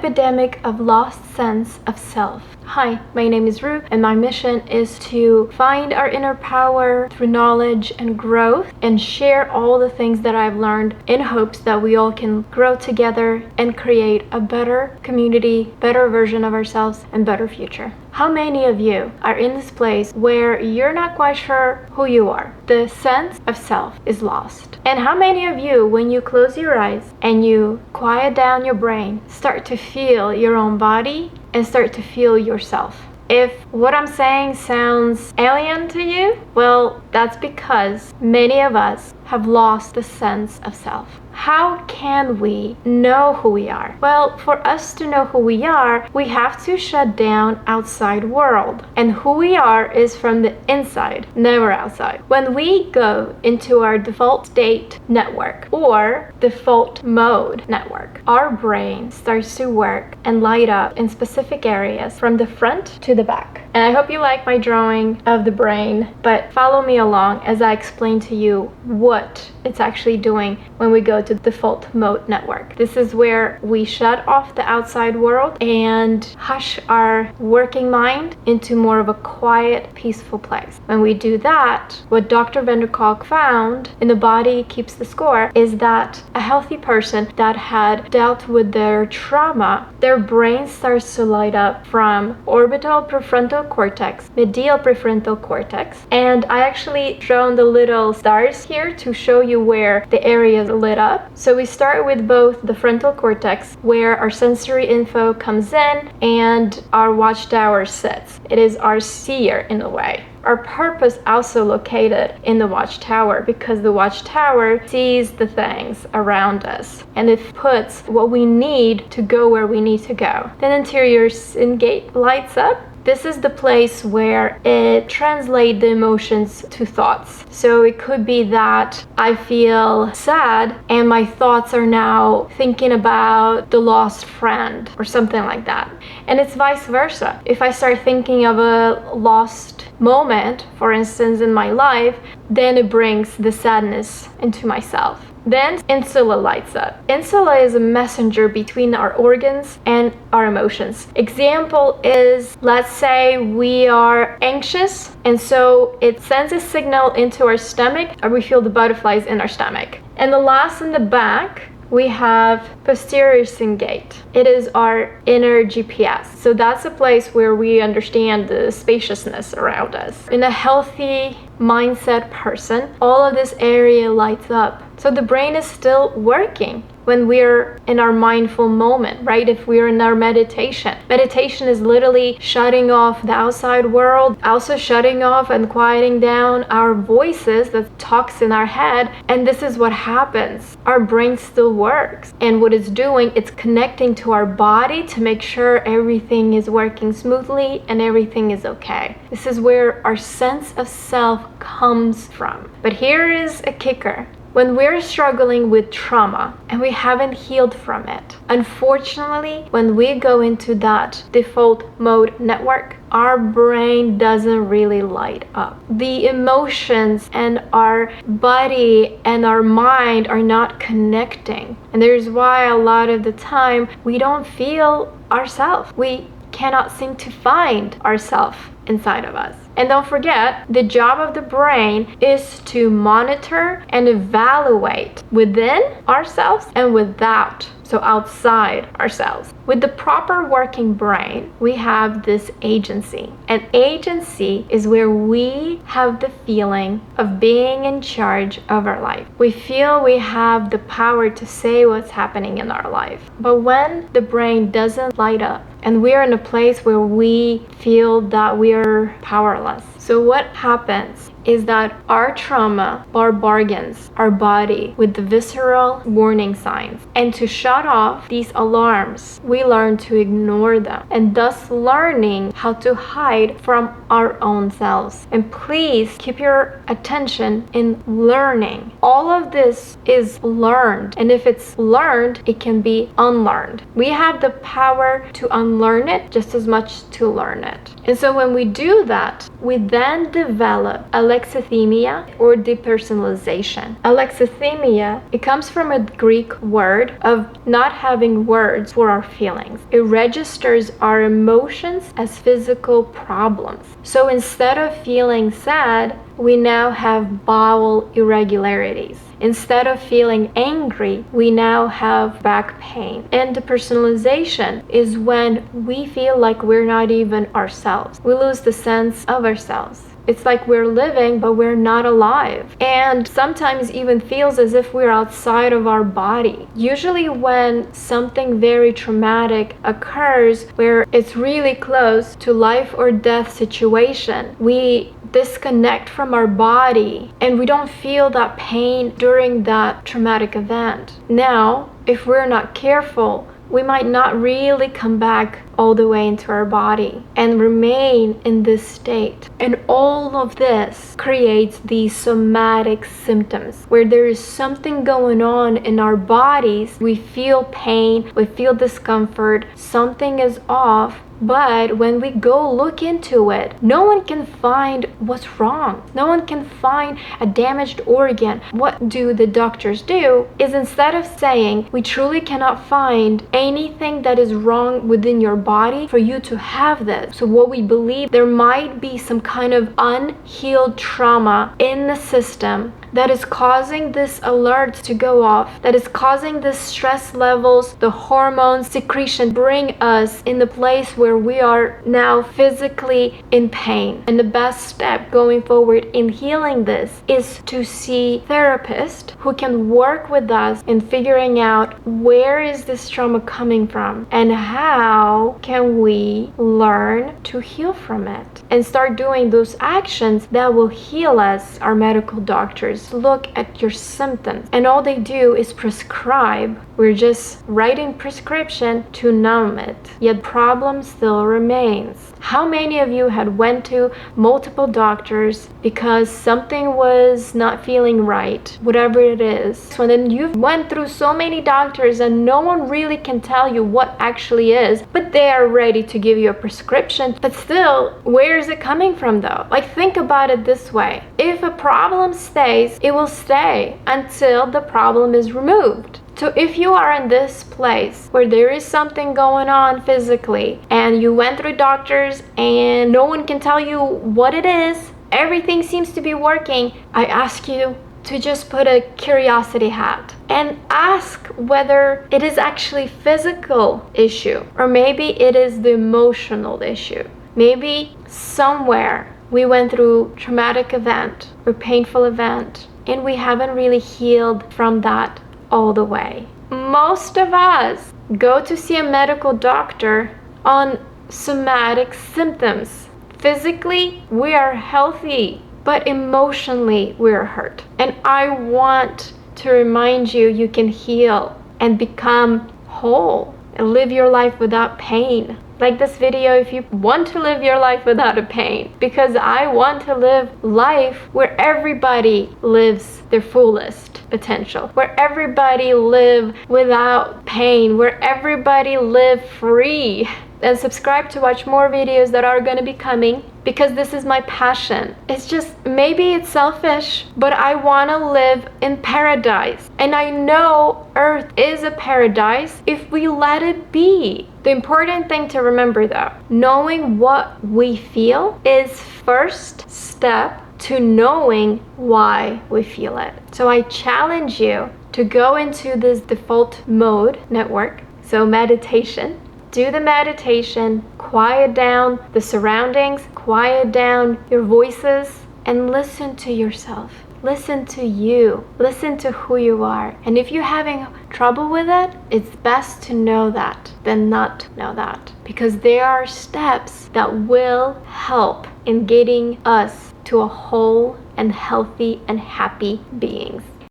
epidemic of lost sense of self. Hi, my name is Ru, and my mission is to find our inner power through knowledge and growth and share all the things that I've learned in hopes that we all can grow together and create a better community, better version of ourselves, and better future. How many of you are in this place where you're not quite sure who you are? The sense of self is lost. And how many of you, when you close your eyes and you quiet down your brain, start to feel your own body and start to feel yourself? If what I'm saying sounds alien to you, well, that's because many of us have lost the sense of self. How can we know who we are? Well, for us to know who we are, we have to shut down outside world. And who we are is from the inside, never outside. When we go into our default state network or default mode network, our brain starts to work and light up in specific areas from the front to the back. And I hope you like my drawing of the brain, but follow me along as I explain to you what it's actually doing when we go to default mode network. This is where we shut off the outside world and hush our working mind into more of a quiet, peaceful place. When we do that, what Dr. van der Kolk found in The Body Keeps the Score is that a healthy person that had dealt with their trauma, their brain starts to light up from orbital prefrontal cortex, medial prefrontal cortex, and I actually drawn the little stars here to show you where the area is lit up. So we start with both the frontal cortex, where our sensory info comes in, and our watchtower sits. It is our seer in a way. Our purpose also located in the watchtower, because the watchtower sees the things around us and it puts what we need to go where we need to go. Then interior gate lights up. This is the place where it translates the emotions to thoughts. So it could be that I feel sad and my thoughts are now thinking about the lost friend or something like that. And it's vice versa. If I start thinking of a lost moment, for instance, in my life, then it brings the sadness into myself. Then insula lights up. Insula is a messenger between our organs and our emotions. Example is, let's say we are anxious, and so it sends a signal into our stomach, or we feel the butterflies in our stomach. And the last in the back, we have posterior cingulate. It is our inner GPS. So that's a place where we understand the spaciousness around us. In a healthy mindset person, all of this area lights up. So the brain is still working when we're in our mindful moment, right? If we're in our meditation. Meditation is literally shutting off the outside world, also shutting off and quieting down our voices that talks in our head. And this is what happens. Our brain still works. And what it's doing, it's connecting to our body to make sure everything is working smoothly and everything is okay. This is where our sense of self comes from. But here is a kicker. When we're struggling with trauma and we haven't healed from it, unfortunately, when we go into that default mode network, our brain doesn't really light up. The emotions and our body and our mind are not connecting. And there's why a lot of the time we don't feel ourselves. We cannot seem to find ourselves inside of us. And don't forget, the job of the brain is to monitor and evaluate within ourselves and without, so outside ourselves. With the proper working brain, we have this agency. And agency is where we have the feeling of being in charge of our life. We feel we have the power to say what's happening in our life. But when the brain doesn't light up, and we're in a place where we feel that we're powerless. So what happens is that our trauma bargains our body with the visceral warning signs. And to shut off these alarms, we learn to ignore them, and thus learning how to hide from our own selves. And please keep your attention in learning. All of this is learned, and if it's learned, it can be unlearned. We have the power to unlearn it just as much to learn it. And so when we do that, we then develop alexithymia or depersonalization. Alexithymia, it comes from a Greek word of not having words for our feelings. It registers our emotions as physical problems. So instead of feeling sad, we now have bowel irregularities. Instead of feeling angry, we now have back pain. And depersonalization is when we feel like we're not even ourselves. We lose the sense of ourselves. It's like we're living, but we're not alive. And sometimes even feels as if we're outside of our body. Usually when something very traumatic occurs, where it's really close to life or death situation, we disconnect from our body and we don't feel that pain during that traumatic event. Now, if we're not careful, we might not really come back all the way into our body and remain in this state. And all of this creates these somatic symptoms where there is something going on in our bodies. We feel pain, we feel discomfort, something is off. But when we go look into it, no one can find what's wrong. No one can find a damaged organ. What do the doctors do is, instead of saying we truly cannot find anything that is wrong within your body for you to have this. So what we believe, there might be some kind of unhealed trauma in the system that is causing this alert to go off, that is causing the stress levels, the hormones secretion, bring us in the place where we are now physically in pain. And the best step going forward in healing this is to see therapists who can work with us in figuring out where is this trauma coming from and how can we learn to heal from it and start doing those actions that will heal us. Our medical doctors look at your symptoms and all they do is prescribe. We're just writing prescription to numb it, yet problem still remains. How many of you had went to multiple doctors because something was not feeling right, whatever it is? So then you went through so many doctors and no one really can tell you what actually is, but they are ready to give you a prescription. But still, where is it coming from though? Like, think about it this way. If a problem stays, it will stay until the problem is removed. So if you are in this place where there is something going on physically and you went through doctors and no one can tell you what it is, everything seems to be working, I ask you to just put a curiosity hat and ask whether it is actually physical issue or maybe it is the emotional issue. Maybe somewhere we went through traumatic event or painful event and we haven't really healed from that all the way. Most of us go to see a medical doctor on somatic symptoms. Physically, we are healthy, but emotionally, we're hurt. And I want to remind you, you can heal and become whole and live your life without pain. Like this video if you want to live your life without a pain, because I want to live life where everybody lives their fullest potential, where everybody live without pain, where everybody live free. And subscribe to watch more videos that are going to be coming, because this is my passion. It's just, maybe it's selfish, but I want to live in paradise. And I know Earth is a paradise if we let it be. The important thing to remember though, knowing what we feel is first step to knowing why we feel it. So I challenge you to go into this default mode network, so meditation. Do the meditation, quiet down the surroundings, quiet down your voices, and listen to yourself. Listen to you. Listen to who you are. And if you're having trouble with it, it's best to know that than not know that. Because there are steps that will help in getting us to a whole and healthy and happy beings.